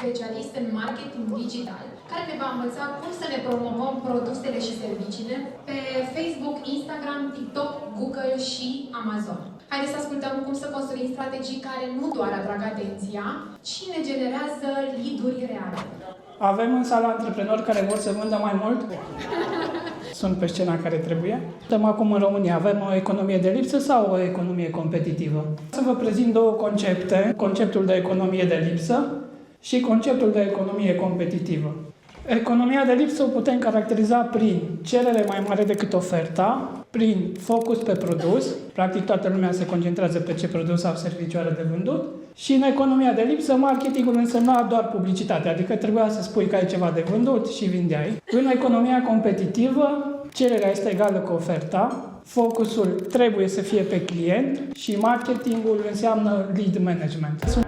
specialist în marketing digital, care ne va învăța cum să ne promovăm produsele și serviciile pe Facebook, Instagram, TikTok, Google și Amazon. Haideți să ascultăm cum să construim strategii care nu doar atrag atenția, ci ne generează lead-uri reale. Avem în sală antreprenori care vor să vândă mai mult? Sunt pe scena care trebuie. Suntem acum în România. Avem o economie de lipsă sau o economie competitivă? Să vă prezint două concepte. Conceptul de economie de lipsă și conceptul de economie competitivă. Economia de lipsă o putem caracteriza prin cerere mai mare decât oferta, prin focus pe produs, practic toată lumea se concentrează pe ce produs sau serviciu are de vândut, și în economia de lipsă, marketingul însemna doar publicitate, adică trebuia să spui că ai ceva de vândut și vindeai. În economia competitivă, cererea este egală cu oferta, focusul trebuie să fie pe client și marketingul înseamnă lead management.